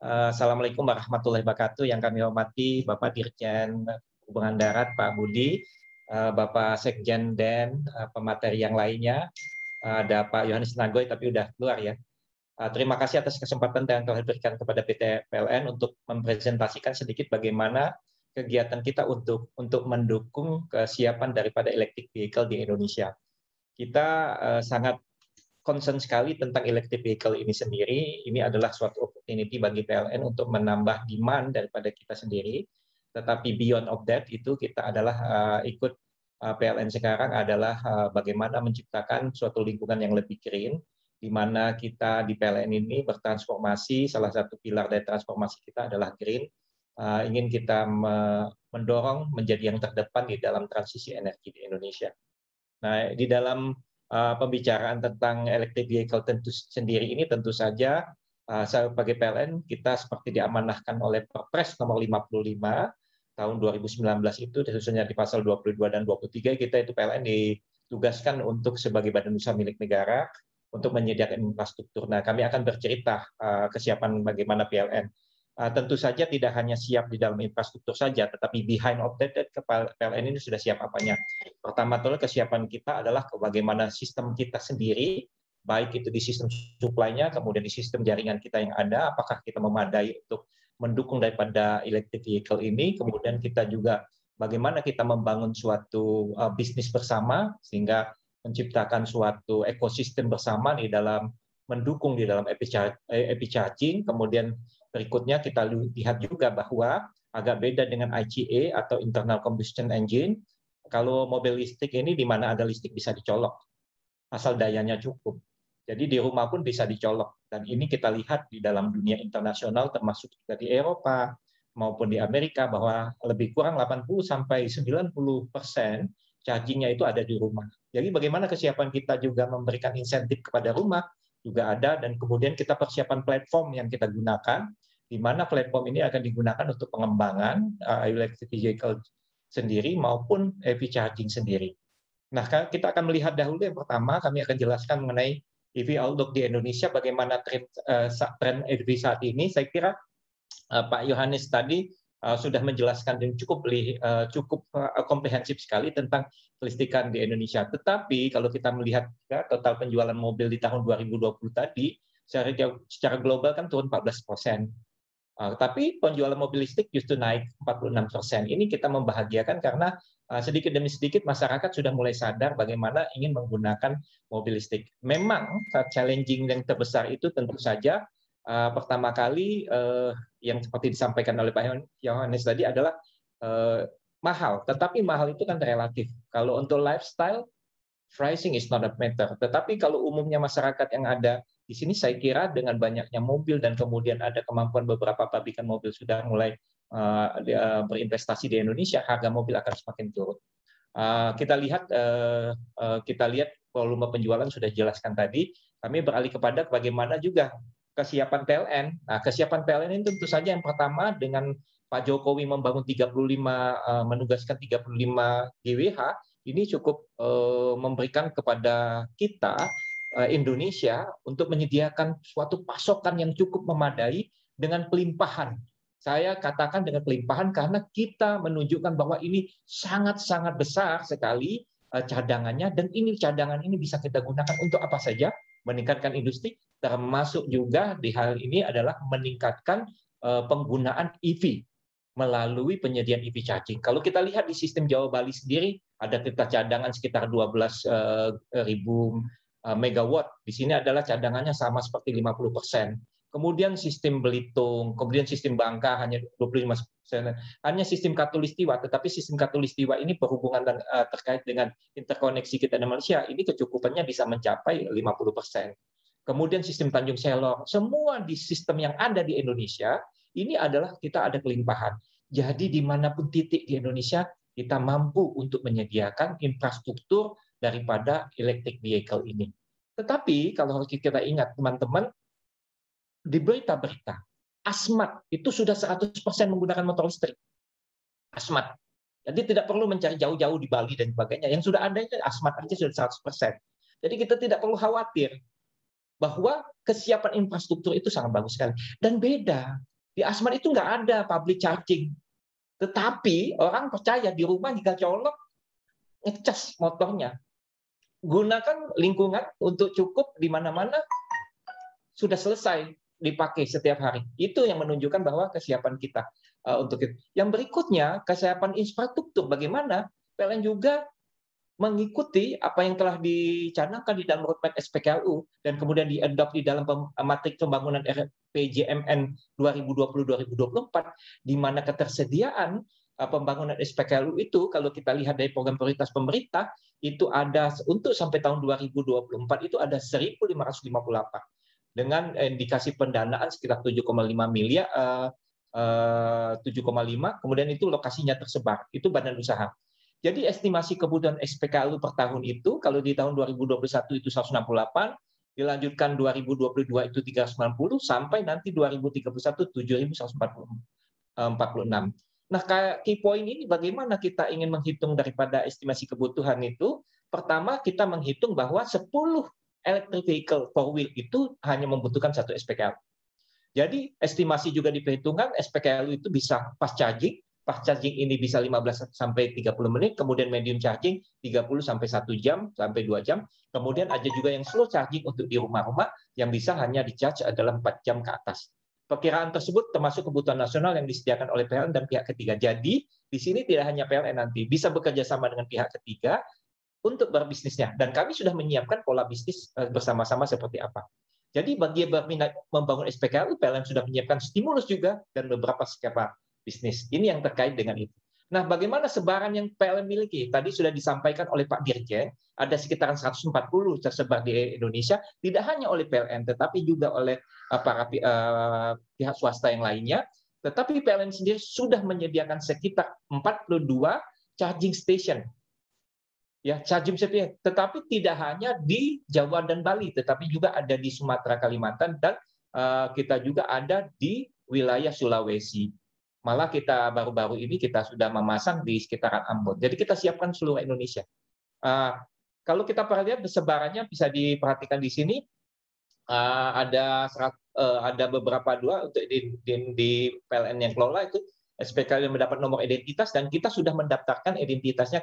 Assalamualaikum warahmatullahi wabarakatuh. Yang kami hormati Bapak Dirjen Perhubungan Darat Pak Budi, Bapak Sekjen Dan, pemateri yang lainnya, ada Pak Yohanes Nagoy tapi udah keluar ya. Terima kasih atas kesempatan yang telah diberikan kepada PT PLN untuk mempresentasikan sedikit bagaimana kegiatan kita untuk mendukung kesiapan daripada electric vehicle di Indonesia. Kita sangat concern sekali tentang electric vehicle ini sendiri. Ini adalah suatu opportunity bagi PLN untuk menambah demand daripada kita sendiri. Tetapi beyond of that itu kita adalah ikut PLN sekarang adalah bagaimana menciptakan suatu lingkungan yang lebih green, di mana kita di PLN ini bertransformasi. Salah satu pilar dari transformasi kita adalah green. Ingin kita mendorong menjadi yang terdepan di dalam transisi energi di Indonesia. Nah, di dalam pembicaraan tentang electric vehicle sendiri ini tentu saja sebagai PLN kita seperti diamanahkan oleh Perpres nomor 55 tahun 2019 itu khususnya di pasal 22 dan 23 kita itu PLN ditugaskan untuk sebagai badan usaha milik negara untuk menyediakan infrastruktur. Nah, kami akan bercerita kesiapan bagaimana PLN. Tentu saja tidak hanya siap di dalam infrastruktur saja, tetapi behind of that PLN ini sudah siap apanya. Pertama kesiapan kita adalah bagaimana sistem kita sendiri, baik itu di sistem supply-nya, kemudian di sistem jaringan kita yang ada, apakah kita memadai untuk mendukung daripada electric vehicle ini, kemudian kita juga bagaimana kita membangun suatu bisnis bersama, sehingga menciptakan suatu ekosistem bersama di dalam mendukung di dalam EV charging, kemudian berikutnya kita lihat juga bahwa agak beda dengan ICE atau internal combustion engine. Kalau mobil listrik ini di mana ada listrik bisa dicolok, asal dayanya cukup. Jadi di rumah pun bisa dicolok. Dan ini kita lihat di dalam dunia internasional termasuk juga di Eropa maupun di Amerika bahwa lebih kurang 80-90% chargingnya itu ada di rumah. Jadi bagaimana kesiapan kita juga memberikan insentif kepada rumah juga ada, dan kemudian kita persiapan platform yang kita gunakan, di mana platform ini akan digunakan untuk pengembangan electric vehicle sendiri maupun EV charging sendiri. Nah, kita akan melihat dahulu yang pertama, kami akan jelaskan mengenai EV outlook di Indonesia, bagaimana tren EV saat ini. Saya kira Pak Yohanes tadi sudah menjelaskan yang cukup komprehensif sekali tentang kelistrikan di Indonesia. Tetapi kalau kita melihat total penjualan mobil di tahun 2020 tadi, secara global kan turun 14%. Tapi penjualan mobil listrik justru naik 46%. Ini kita membahagiakan karena sedikit demi sedikit masyarakat sudah mulai sadar bagaimana ingin menggunakan mobil listrik. Memang challenging yang terbesar itu tentu saja pertama kali yang seperti disampaikan oleh Pak Yohanes tadi adalah mahal. Tetapi mahal itu kan relatif. Kalau untuk lifestyle, pricing is not a matter. Tetapi kalau umumnya masyarakat yang ada di sini, saya kira dengan banyaknya mobil dan kemudian ada kemampuan beberapa pabrikan mobil sudah mulai berinvestasi di Indonesia, harga mobil akan semakin turun. Kita lihat volume penjualan sudah dijelaskan tadi. Kami beralih kepada bagaimana juga kesiapan PLN. Nah, kesiapan PLN ini tentu saja yang pertama dengan Pak Jokowi membangun 35, menugaskan 35 GWH, ini cukup memberikan kepada kita Indonesia untuk menyediakan suatu pasokan yang cukup memadai dengan pelimpahan. Saya katakan dengan pelimpahan karena kita menunjukkan bahwa ini sangat-sangat besar sekali cadangannya, dan ini cadangan ini bisa kita gunakan untuk apa saja, meningkatkan industri, termasuk juga di hal ini adalah meningkatkan penggunaan EV melalui penyediaan EV charging. Kalau kita lihat di sistem Jawa Bali sendiri, ada kita cadangan sekitar 12.000 megawatt. Di sini adalah cadangannya sama seperti 50%. Kemudian sistem Belitung, kemudian sistem Bangka hanya 25%. Hanya sistem Katulistiwa, tetapi sistem Katulistiwa ini berhubungan terkait dengan interkoneksi kita di Malaysia, ini kecukupannya bisa mencapai 50%. Kemudian sistem Tanjung Selor, semua di sistem yang ada di Indonesia, ini adalah kita ada kelimpahan. Jadi dimanapun titik di Indonesia, kita mampu untuk menyediakan infrastruktur daripada electric vehicle ini. Tetapi kalau kita ingat teman-teman, di berita-berita, Asmat itu sudah 100% menggunakan motor listrik. Asmat. Jadi tidak perlu mencari jauh-jauh di Bali dan sebagainya. Yang sudah ada itu Asmat aja sudah 100%. Jadi kita tidak perlu khawatir bahwa kesiapan infrastruktur itu sangat bagus sekali. Dan beda Di Asmat itu nggak ada public charging. Tetapi orang percaya di rumah jika colok, ngecas motornya. Gunakan lingkungan untuk cukup di mana-mana, sudah selesai dipakai setiap hari. Itu yang menunjukkan bahwa kesiapan kita untuk itu. Yang berikutnya, kesiapan infrastruktur. Bagaimana PLN juga mengikuti apa yang telah dicanangkan di dalam roadmap SPKLU dan kemudian diadopt di dalam matrik pembangunan RPJMN 2020-2024, di mana ketersediaan pembangunan SPKLU itu, kalau kita lihat dari program prioritas pemerintah, itu ada untuk sampai tahun 2024 itu ada 1.558 dengan indikasi pendanaan sekitar 7,5 miliar, 7,5, kemudian itu lokasinya tersebar, itu badan usaha. Jadi estimasi kebutuhan SPKLU per tahun itu, kalau di tahun 2021 itu 168, dilanjutkan 2022 itu 390, sampai nanti 2031 7.146. Nah, key point ini bagaimana kita ingin menghitung daripada estimasi kebutuhan itu? Pertama, kita menghitung bahwa 10 electric vehicle 4-wheel itu hanya membutuhkan 1 SPKLU. Jadi estimasi juga diperhitungkan SPKLU itu bisa fast charging. Fast charging ini bisa 15 sampai 30 menit, kemudian medium charging 30 sampai 1 jam sampai 2 jam. Kemudian ada juga yang slow charging untuk di rumah-rumah yang bisa hanya di-charge dalam 4 jam ke atas. Perkiraan tersebut termasuk kebutuhan nasional yang disediakan oleh PLN dan pihak ketiga. Jadi di sini tidak hanya PLN nanti, bisa bekerja sama dengan pihak ketiga untuk berbisnisnya. Dan kami sudah menyiapkan pola bisnis bersama-sama seperti apa. Jadi bagi yang berminat membangun SPKLU, PLN sudah menyiapkan stimulus juga dan beberapa skema bisnis. Ini yang terkait dengan itu. Nah, bagaimana sebaran yang PLN miliki? Tadi sudah disampaikan oleh Pak Dirjen, ada sekitaran 140 tersebar di Indonesia, tidak hanya oleh PLN, tetapi juga oleh para pihak swasta yang lainnya. Tetapi PLN sendiri sudah menyediakan sekitar 42 charging station. Ya, charging station, tetapi tidak hanya di Jawa dan Bali, tetapi juga ada di Sumatera, Kalimantan, dan kita juga ada di wilayah Sulawesi. Malah kita baru-baru ini kita sudah memasang di sekitaran Ambon. Jadi kita siapkan seluruh Indonesia. Kalau kita perhatikan sebarannya bisa diperhatikan di sini, ada beberapa dua untuk di PLN yang kelola itu SPK yang mendapat nomor identitas, dan kita sudah mendaftarkan identitasnya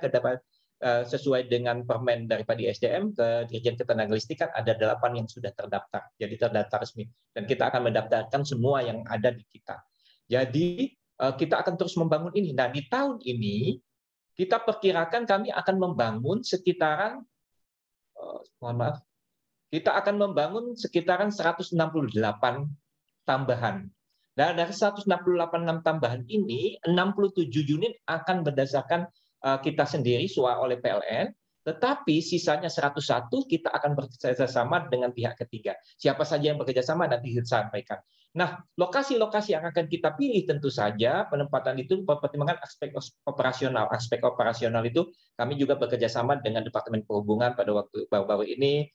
sesuai dengan permen daripada SDM ke Dirjen Ketenagalistrikan, ada 8 yang sudah terdaftar, jadi terdaftar resmi, dan kita akan mendaftarkan semua yang ada di kita. Jadi kita akan terus membangun ini. Nah, di tahun ini kita perkirakan kami akan membangun sekitaran, kita akan membangun sekitaran 168 tambahan. Nah, dari 168 tambahan ini, 67 unit akan berdasarkan kita sendiri oleh PLN, tetapi sisanya 101 kita akan bekerjasama dengan pihak ketiga. Siapa saja yang bekerjasama nanti kita sampaikan. Nah, lokasi-lokasi yang akan kita pilih tentu saja penempatan itu mempertimbangkan aspek operasional. Aspek operasional itu kami juga bekerjasama dengan Departemen Perhubungan pada waktu baru-baru ini.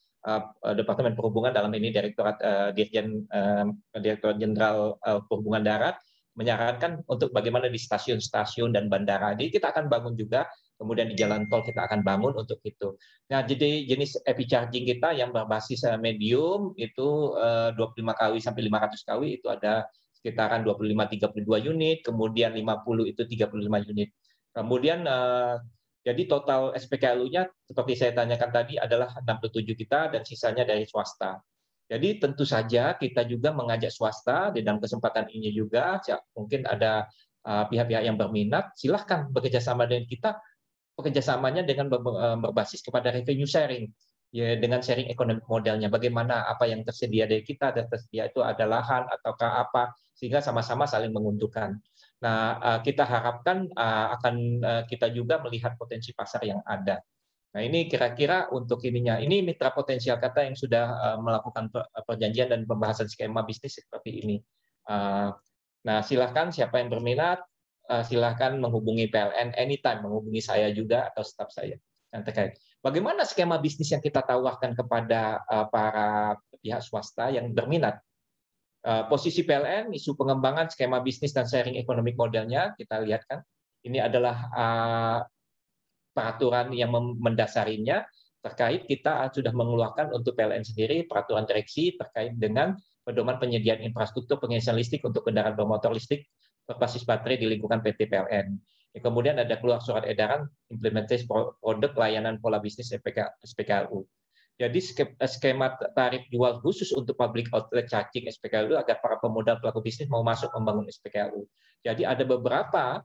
Departemen Perhubungan dalam ini Direktorat Direktur Jenderal Perhubungan Darat menyarankan untuk bagaimana di stasiun-stasiun dan bandara. Jadi kita akan bangun juga, kemudian di jalan tol kita akan bangun untuk itu. Nah, jadi jenis EV charging kita yang berbasis medium itu 25 kW sampai 500 kW itu ada sekitaran 25-32 unit, kemudian 50 itu 35 unit. Kemudian jadi total SPKLU-nya seperti saya tanyakan tadi adalah 67 kita dan sisanya dari swasta. Jadi tentu saja kita juga mengajak swasta di dalam kesempatan ini juga, mungkin ada pihak-pihak yang berminat, silahkan bekerjasama dengan kita, bekerjasamanya dengan berbasis kepada revenue sharing, ya, dengan sharing ekonomi modelnya, bagaimana apa yang tersedia dari kita dan tersedia itu ada lahan ataukah apa, sehingga sama-sama saling menguntungkan. Nah, kita harapkan akan kita juga melihat potensi pasar yang ada. Nah, ini kira-kira untuk ininya. Ini mitra potensial kata yang sudah melakukan perjanjian dan pembahasan skema bisnis seperti ini. Nah, silahkan siapa yang berminat, silahkan menghubungi PLN anytime, menghubungi saya juga atau staf saya yang terkait. Bagaimana skema bisnis yang kita tawarkan kepada para pihak swasta yang berminat? Posisi PLN, isu pengembangan skema bisnis dan sharing economic modelnya, kita lihat kan. Ini adalah peraturan yang mendasarinya terkait kita sudah mengeluarkan untuk PLN sendiri peraturan direksi terkait dengan pedoman penyediaan infrastruktur pengisian listrik untuk kendaraan bermotor listrik berbasis baterai di lingkungan PT PLN. Kemudian ada keluar surat edaran implementasi produk layanan pola bisnis SPKLU. Jadi skema tarif jual khusus untuk public outlet charging SPKLU agar para pemodal pelaku bisnis mau masuk membangun SPKLU. Jadi ada beberapa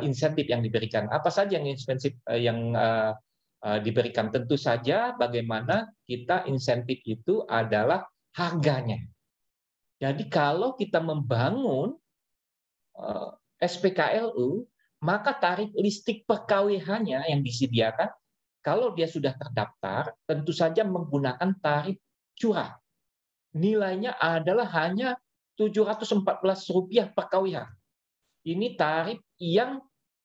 insentif yang diberikan. Apa saja yang insentif yang diberikan? Tentu saja bagaimana kita insentif itu adalah harganya. Jadi kalau kita membangun SPKLU, maka tarif listrik per kWh-nya yang disediakan, kalau dia sudah terdaftar, tentu saja menggunakan tarif curah. Nilainya adalah hanya Rp714 per kWh. Ini tarif yang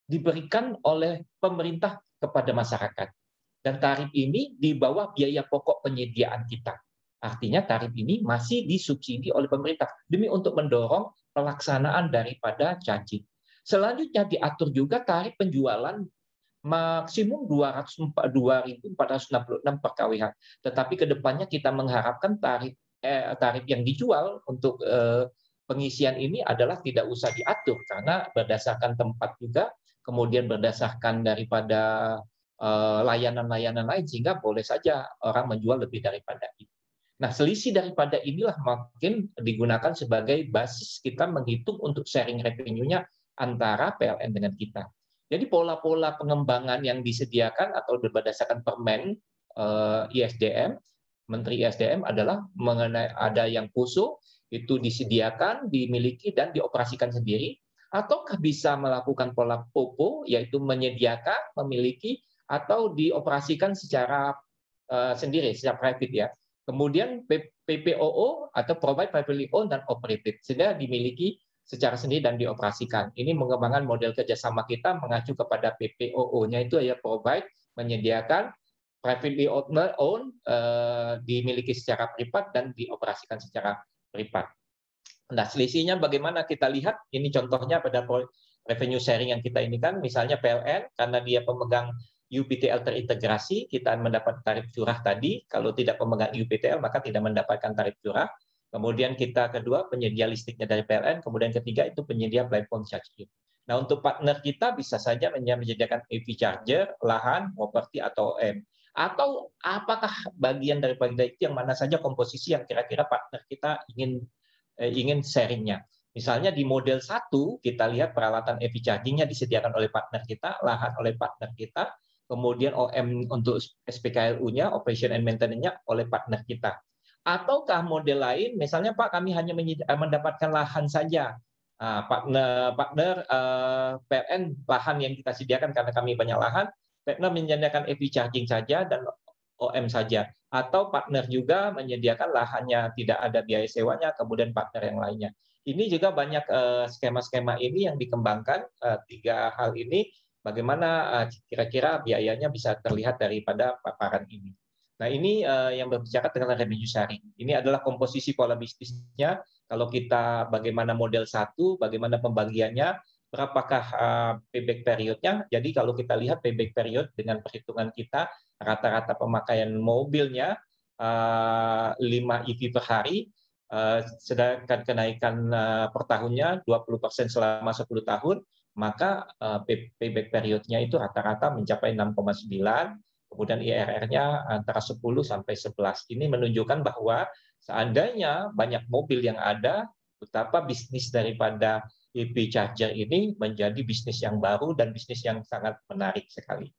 diberikan oleh pemerintah kepada masyarakat. Dan tarif ini di bawah biaya pokok penyediaan kita. Artinya tarif ini masih disubsidi oleh pemerintah demi untuk mendorong pelaksanaan daripada charging. Selanjutnya diatur juga tarif penjualan maksimum 2.466 per kWh. Tetapi ke depannya kita mengharapkan tarif yang dijual untuk pengisian ini adalah tidak usah diatur karena berdasarkan tempat juga, kemudian berdasarkan daripada layanan-layanan lain sehingga boleh saja orang menjual lebih daripada itu. Nah, selisih daripada inilah makin digunakan sebagai basis kita menghitung untuk sharing revenue-nya antara PLN dengan kita. Jadi pola-pola pengembangan yang disediakan atau berdasarkan Permen ISDM, Menteri ISDM adalah mengenai ada yang PUSO itu disediakan, dimiliki dan dioperasikan sendiri, ataukah bisa melakukan pola POPO yaitu menyediakan, memiliki atau dioperasikan secara sendiri, secara private ya. Kemudian PPOO atau Provide Privately Owned dan Operated sehingga dimiliki secara sendiri dan dioperasikan. Ini mengembangkan model kerjasama kita mengacu kepada PPOO-nya itu ya provide, menyediakan, privately owned, dimiliki secara privat dan dioperasikan secara privat. Nah, selisihnya bagaimana kita lihat? Ini contohnya pada revenue sharing yang kita ini kan, misalnya PLN karena dia pemegang UPTL terintegrasi, kita mendapat tarif curah tadi. Kalau tidak pemegang UPTL maka tidak mendapatkan tarif curah. Kemudian kita kedua penyedia listriknya dari PLN, kemudian ketiga itu penyedia platform charging. Nah, untuk partner kita bisa saja menyediakan EV charger, lahan, properti atau OM. Atau apakah bagian daripada itu yang mana saja komposisi yang kira-kira partner kita ingin sharingnya. Misalnya di model 1 kita lihat peralatan EV chargingnya disediakan oleh partner kita, lahan oleh partner kita, kemudian OM untuk SPKLU-nya, operation and maintenance-nya oleh partner kita. Ataukah model lain, misalnya Pak kami hanya mendapatkan lahan saja, partner PLN lahan yang kita sediakan karena kami banyak lahan, partner menyediakan EV charging saja dan OM saja, atau partner juga menyediakan lahannya tidak ada biaya sewanya, kemudian partner yang lainnya. Ini juga banyak skema-skema ini yang dikembangkan, tiga hal ini bagaimana kira-kira biayanya bisa terlihat daripada paparan ini. Nah, ini yang berbicara tentang revenue sharing. Ini adalah komposisi pola bisnisnya. Kalau kita bagaimana model 1, bagaimana pembagiannya, berapakah payback periodnya. Jadi kalau kita lihat payback period dengan perhitungan kita, rata-rata pemakaian mobilnya 5 EV per hari, sedangkan kenaikan per tahunnya 20% selama 10 tahun, maka payback periodnya itu rata-rata mencapai 6,9. Kemudian IRR-nya antara 10 sampai 11. Ini menunjukkan bahwa seandainya banyak mobil yang ada, betapa bisnis daripada EV charger ini menjadi bisnis yang baru dan bisnis yang sangat menarik sekali.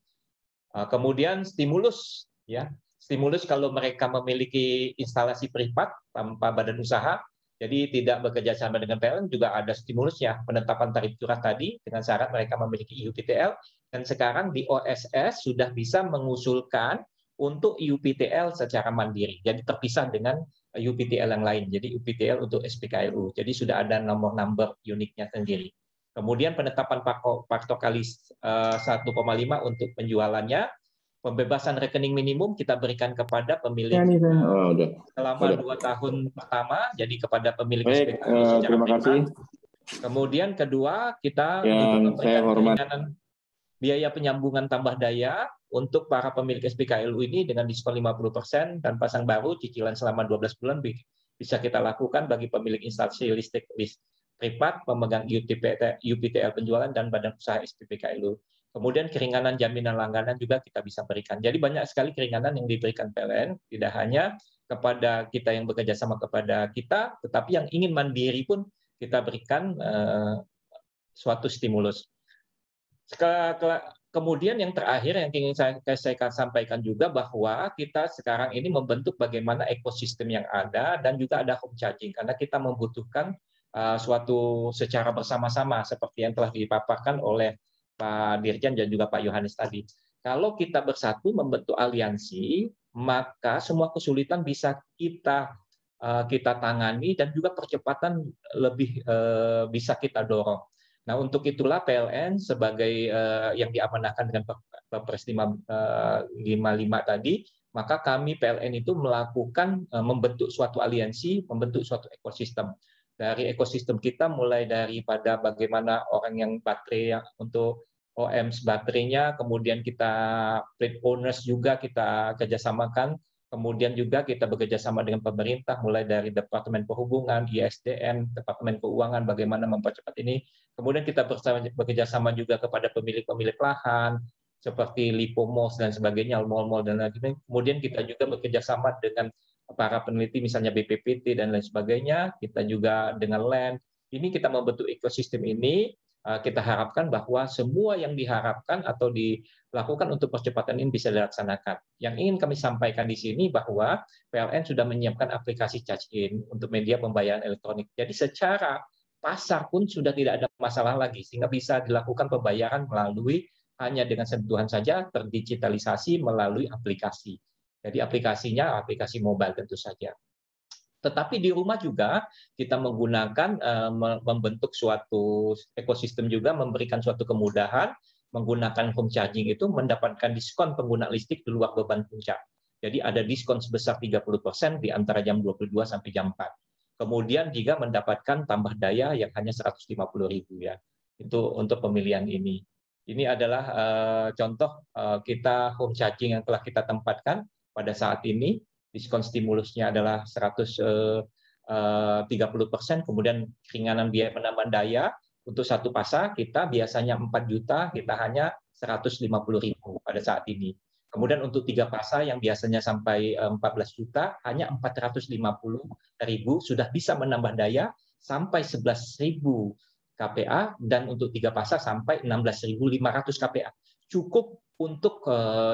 Kemudian stimulus, ya, stimulus kalau mereka memiliki instalasi privat tanpa badan usaha, jadi tidak bekerja sama dengan PLN juga ada stimulusnya, penetapan tarif curah tadi dengan syarat mereka memiliki UPTL, dan sekarang di OSS sudah bisa mengusulkan untuk UPTL secara mandiri, jadi terpisah dengan UPTL yang lain, jadi UPTL untuk SPKLU, jadi sudah ada nomor uniknya sendiri. Kemudian penetapan faktor kali 1,5 untuk penjualannya, pembebasan rekening minimum kita berikan kepada pemilik selama 2 tahun pertama, jadi kepada pemilik SPKLU secara terima kasih. Kemudian kedua, kita juga memberikan keringanan biaya penyambungan tambah daya untuk para pemilik SPKLU ini dengan diskon 50% dan pasang baru cicilan selama 12 bulan bisa kita lakukan bagi pemilik instalasi listrik privat, pemegang UPTL penjualan, dan badan usaha SPPKLU. Kemudian keringanan jaminan langganan juga kita bisa berikan. Jadi banyak sekali keringanan yang diberikan PLN, tidak hanya kepada kita yang bekerja sama kepada kita, tetapi yang ingin mandiri pun kita berikan suatu stimulus. Kemudian yang terakhir yang ingin saya sampaikan juga bahwa kita sekarang ini membentuk bagaimana ekosistem yang ada dan juga ada home charging karena kita membutuhkan suatu secara bersama-sama seperti yang telah dipaparkan oleh Pak Dirjen dan juga Pak Yohanes tadi. Kalau kita bersatu membentuk aliansi, maka semua kesulitan bisa kita tangani dan juga percepatan lebih bisa kita dorong. Nah, untuk itulah PLN sebagai yang diamanahkan dengan Perpres 55 tadi, maka kami PLN itu melakukan membentuk suatu aliansi, membentuk suatu ekosistem. Dari ekosistem kita mulai daripada bagaimana orang yang baterai untuk OEMs baterainya, kemudian kita fleet owners juga kita kerjasamakan, kemudian juga kita bekerja sama dengan pemerintah, mulai dari Departemen Perhubungan, ISDM, Departemen Keuangan, bagaimana mempercepat ini. Kemudian kita bekerja sama juga kepada pemilik-pemilik lahan, seperti Lipo Malls dan sebagainya, mal-mal dan lain-lain. Kemudian kita juga bekerja sama dengan para peneliti, misalnya BPPT dan lain sebagainya. Kita juga dengan LAN. Ini kita membentuk ekosistem ini. Kita harapkan bahwa semua yang diharapkan atau dilakukan untuk percepatan ini bisa dilaksanakan. Yang ingin kami sampaikan di sini bahwa PLN sudah menyiapkan aplikasi charge-in untuk media pembayaran elektronik. Jadi secara pasar pun sudah tidak ada masalah lagi, sehingga bisa dilakukan pembayaran melalui hanya dengan sentuhan saja, terdigitalisasi melalui aplikasi. Jadi aplikasinya aplikasi mobile tentu saja. Tetapi di rumah juga kita menggunakan membentuk suatu ekosistem juga, memberikan suatu kemudahan menggunakan home charging itu mendapatkan diskon pengguna listrik di luar beban puncak. Jadi ada diskon sebesar 30% di antara jam 22 sampai jam 4. Kemudian juga mendapatkan tambah daya yang hanya 150.000 ya. Itu untuk pemilihan ini. Ini adalah contoh kita home charging yang telah kita tempatkan pada saat ini. Diskon stimulusnya adalah 130%, kemudian keringanan biaya penambahan daya untuk satu pasang kita biasanya 4 juta, kita hanya 150.000 pada saat ini. Kemudian untuk 3 pasang yang biasanya sampai 14 juta, hanya 450.000 sudah bisa menambah daya sampai 11.000 kPa, dan untuk 3 pasang sampai 16.500 kPa. Cukup untuk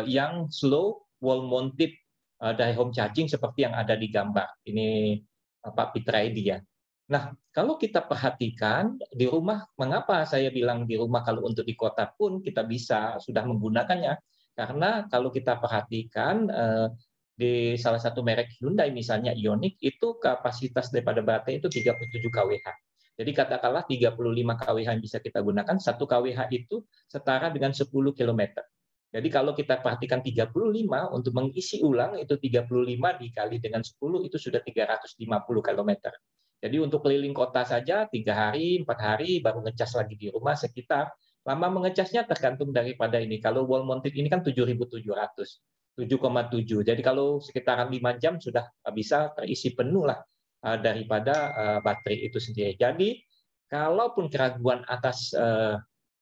yang slow wall mounted dari home charging seperti yang ada di gambar. Ini Pak Fitraidi ya. Nah, kalau kita perhatikan di rumah, mengapa saya bilang di rumah kalau untuk di kota pun kita bisa sudah menggunakannya? Karena kalau kita perhatikan di salah satu merek Hyundai misalnya Ioniq, itu kapasitas daripada baterai itu 37 kWh. Jadi katakanlah 35 kWh yang bisa kita gunakan, 1 kWh itu setara dengan 10 km. Jadi kalau kita perhatikan 35 untuk mengisi ulang itu 35 dikali dengan 10 itu sudah 350 km. Jadi untuk keliling kota saja 3 hari, 4 hari baru ngecas lagi di rumah sekitar. Lama mengecasnya tergantung daripada ini. Kalau wall mounted ini kan 7.700, 7,7. Jadi kalau sekitaran 5 jam sudah bisa terisi penuh lah daripada baterai itu sendiri. Jadi kalaupun keraguan atas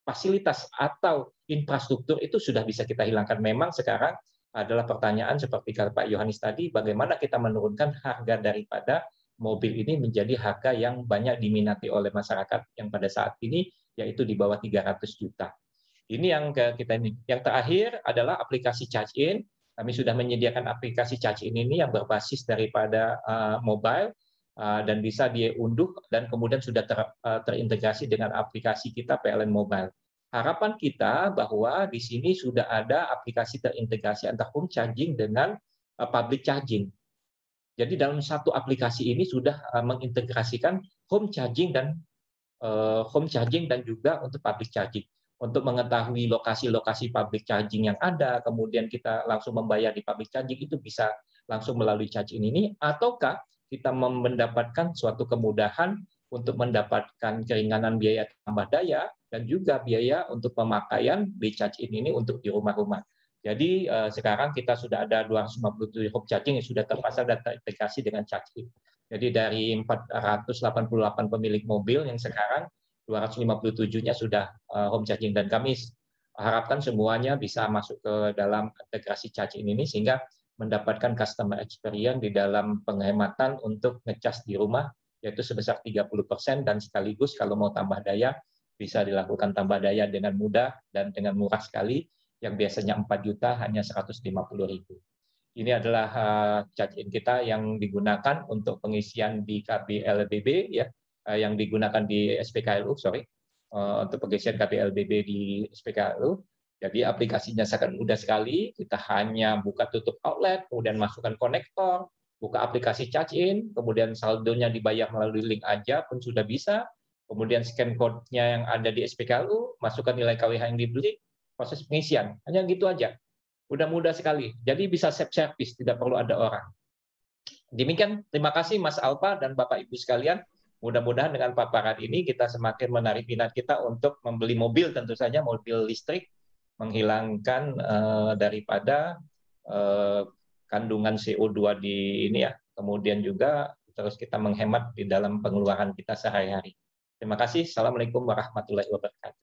fasilitas atau infrastruktur itu sudah bisa kita hilangkan. Memang sekarang adalah pertanyaan seperti kata Pak Yohanes tadi, bagaimana kita menurunkan harga daripada mobil ini menjadi harga yang banyak diminati oleh masyarakat yang pada saat ini yaitu di bawah 300 juta. Ini yang kita ini. Yang terakhir adalah aplikasi charge-in. Kami sudah menyediakan aplikasi charge-in ini yang berbasis daripada mobile dan bisa diunduh dan kemudian sudah terintegrasi dengan aplikasi kita PLN Mobile. Harapan kita bahwa di sini sudah ada aplikasi terintegrasi antara home charging dengan public charging. Jadi dalam satu aplikasi ini sudah mengintegrasikan home charging dan juga untuk public charging. Untuk mengetahui lokasi-lokasi public charging yang ada, kemudian kita langsung membayar di public charging itu bisa langsung melalui charge-in ini, ataukah kita mendapatkan suatu kemudahan untuk mendapatkan keringanan biaya tambah daya dan juga biaya untuk pemakaian di charge-in ini untuk di rumah-rumah. Jadi sekarang kita sudah ada 257 home charging yang sudah terpasang dan terintegrasi dengan charge-in. Jadi dari 488 pemilik mobil yang sekarang 257-nya sudah home charging, dan kami harapkan semuanya bisa masuk ke dalam integrasi charging ini sehingga mendapatkan customer experience di dalam penghematan untuk ngecas di rumah yaitu sebesar 30%, dan sekaligus kalau mau tambah daya bisa dilakukan tambah daya dengan mudah dan dengan murah sekali, yang biasanya 4 juta hanya 150.000. Ini adalah charge-in kita yang digunakan untuk pengisian di KBLBB ya, yang digunakan di SPKLU, sorry, untuk pengisian KBLBB di SPKLU. Jadi aplikasinya sangat mudah sekali, kita hanya buka tutup outlet, kemudian masukkan konektor, buka aplikasi charge-in, kemudian saldonya dibayar melalui link aja pun sudah bisa, kemudian scan code-nya yang ada di SPKLU, masukkan nilai KWH yang dibeli, proses pengisian. Hanya gitu aja. Udah mudah sekali. Jadi bisa self-service, tidak perlu ada orang. Demikian, terima kasih Mas Alfa dan Bapak Ibu sekalian. Mudah-mudahan dengan paparan ini kita semakin menarik minat kita untuk membeli mobil, tentu saja mobil listrik, menghilangkan daripada kandungan CO2 di ini ya. Kemudian juga terus kita menghemat di dalam pengeluaran kita sehari-hari. Terima kasih. Assalamualaikum warahmatullahi wabarakatuh.